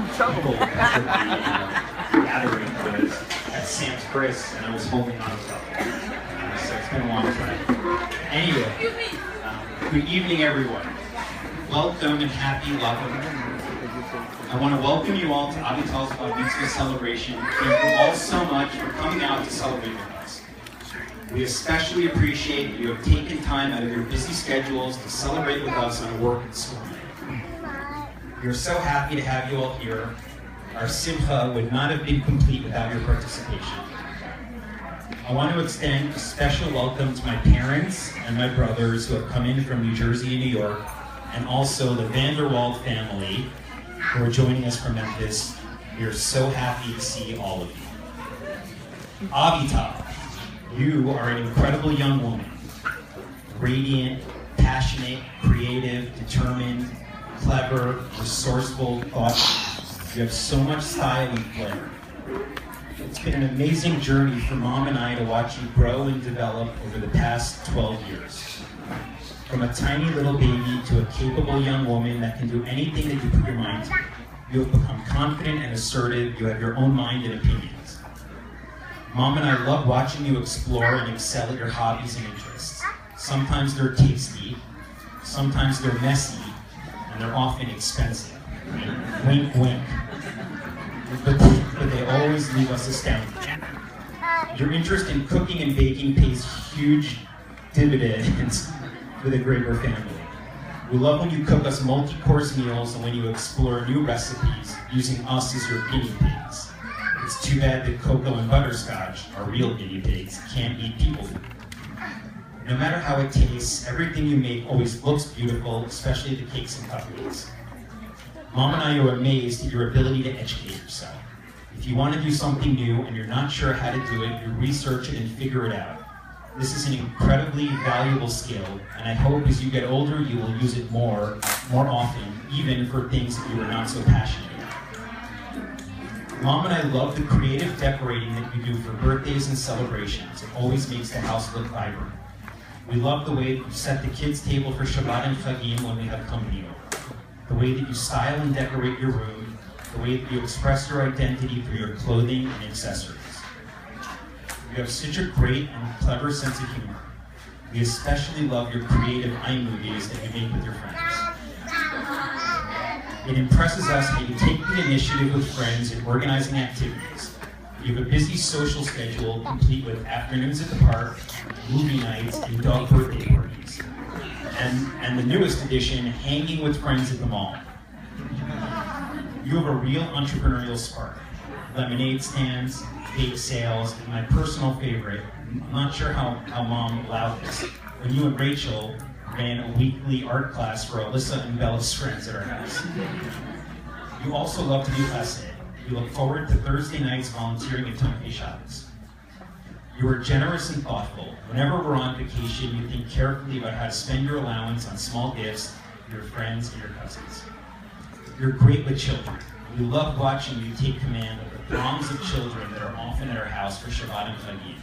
people at the gathering was at Sam's Chris, and I was holding on to something. So it's been a long time. Anyway, good evening, everyone. Welcome and happy welcome. I want to welcome you all to Avital's Bar Mitzvah celebration. Thank you all so much for coming out to celebrate with us. We especially appreciate that you have taken time out of your busy schedules to celebrate with us on a work and school night. We are so happy to have you all here. Our simcha would not have been complete without your participation. I want to extend a special welcome to my parents and my brothers who have come in from New Jersey and New York, and also the Vanderwald family who are joining us from Memphis. We are so happy to see all of you. Avital, you are an incredible young woman. Radiant, passionate, creative, determined, clever, resourceful, thoughtful. You have so much style and flair. It's been an amazing journey for Mom and I to watch you grow and develop over the past 12 years. From a tiny little baby to a capable young woman that can do anything that you put your mind to, you have become confident and assertive. You have your own mind and opinions. Mom and I love watching you explore and excel at your hobbies and interests. Sometimes they're tasty, sometimes they're messy, and they're often expensive. Wink, wink. But they always leave us astounded. Your interest in cooking and baking pays huge dividends for the Graber family. We love when you cook us multi-course meals and when you explore new recipes using us as your guinea pigs. It's too bad that cocoa and butterscotch, our real guinea pigs, can't eat people food. No matter how it tastes, everything you make always looks beautiful, especially the cakes and cupcakes. Mom and I are amazed at your ability to educate yourself. If you want to do something new and you're not sure how to do it, you research it and figure it out. This is an incredibly valuable skill, and I hope as you get older you will use it more often, even for things that you are not so passionate about. Mom and I love the creative decorating that you do for birthdays and celebrations. It always makes the house look vibrant. We love the way that you set the kids' table for Shabbat and Chagim when we have company over. The way that you style and decorate your room, the way that you express your identity through your clothing and accessories. You have such a great and clever sense of humor. We especially love your creative iMovies that you make with your friends. It impresses us how you take the initiative with friends in organizing activities. You have a busy social schedule complete with afternoons at the park, movie nights, and dog birthday parties. And the newest addition, hanging with friends at the mall. You have a real entrepreneurial spark. Lemonade stands, bake sales, and my personal favorite, I'm not sure how Mom allowed this, when you and Rachel ran a weekly art class for Alyssa and Bella's friends at our house. You also love to do chesed. You look forward to Thursday nights volunteering at Tomei Shabbos. You are generous and thoughtful. Whenever we're on vacation, you think carefully about how to spend your allowance on small gifts for your friends and your cousins. You're great with children. We love watching you take command of the throngs of children that are often at our house for Shabbat and Chagim.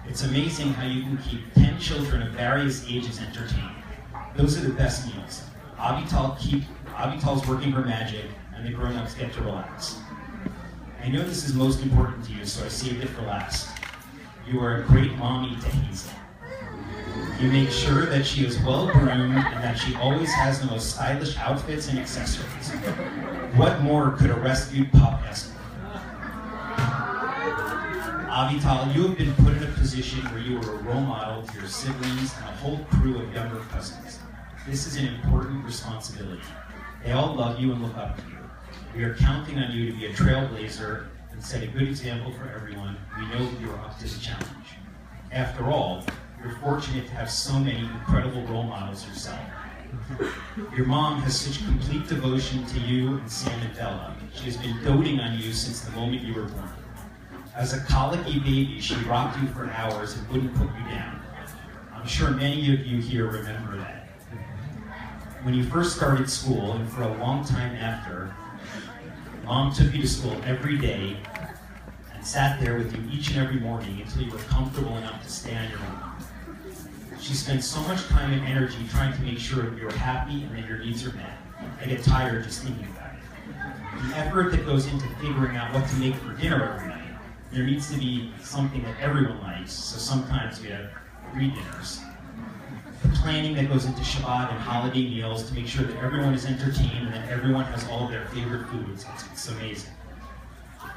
It's amazing how you can keep 10 children of various ages entertained. Those are the best meals. Avital's working her magic, and the grown-ups get to relax. I know this is most important to you, so I saved it for last. You are a great mommy to Hazel. You make sure that she is well-groomed and that she always has the most stylish outfits and accessories. What more could a rescued pup ask for? Avital, you have been put in a position where you are a role model to your siblings and a whole crew of younger cousins. This is an important responsibility. They all love you and look up to you. We are counting on you to be a trailblazer and set a good example for everyone. We know that you are up to the challenge. After all, you're fortunate to have so many incredible role models yourself. Your mom has such complete devotion to you and Sam and Bella. She has been doting on you since the moment you were born. As a colicky baby, she rocked you for hours and wouldn't put you down. I'm sure many of you here remember that. When you first started school, and for a long time after, Mom took you to school every day and sat there with you each and every morning until you were comfortable enough to stay on your own. She spent so much time and energy trying to make sure that you're happy and that your needs are met. I get tired just thinking about it. The effort that goes into figuring out what to make for dinner every night. There needs to be something that everyone likes, so sometimes we have 3 dinners. The planning that goes into Shabbat and holiday meals to make sure that everyone is entertained and that everyone has all of their favorite foods. It's amazing.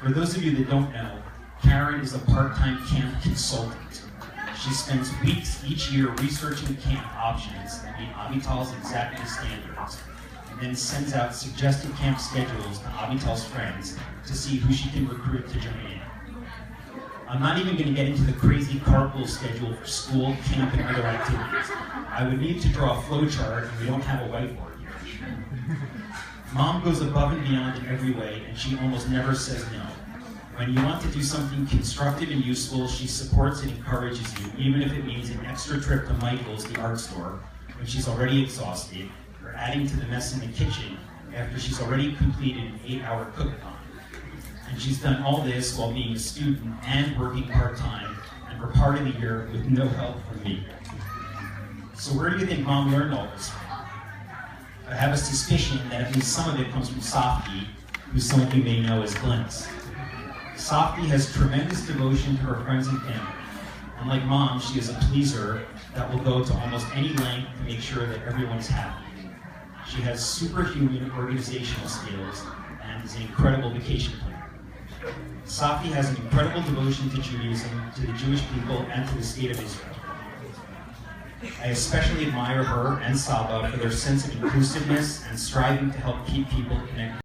For those of you that don't know, Karen is a part-time camp consultant. She spends weeks each year researching camp options that meet Avital's exacting standards, and then sends out suggested camp schedules to Avital's friends to see who she can recruit to join in. I'm not even going to get into the crazy carpool schedule for school, camp, and other activities. I would need to draw a flow chart, and we don't have a whiteboard here. Mom goes above and beyond in every way, and she almost never says no. When you want to do something constructive and useful, she supports and encourages you, even if it means an extra trip to Michael's, the art store, when she's already exhausted, or adding to the mess in the kitchen after she's already completed an 8-hour cook-a-thon. And she's done all this while being a student and working part-time, and for part of the year with no help from me. So where do you think Mom learned all this from? I have a suspicion that at least some of it comes from Softy, who some of you may know as Glennis. Softy has tremendous devotion to her friends and family. Unlike Mom, she is a pleaser that will go to almost any length to make sure that everyone is happy. She has superhuman organizational skills and is an incredible vacation planner. Softy has an incredible devotion to Judaism, to the Jewish people, and to the state of Israel. I especially admire her and Saba for their sense of inclusiveness and striving to help keep people connected.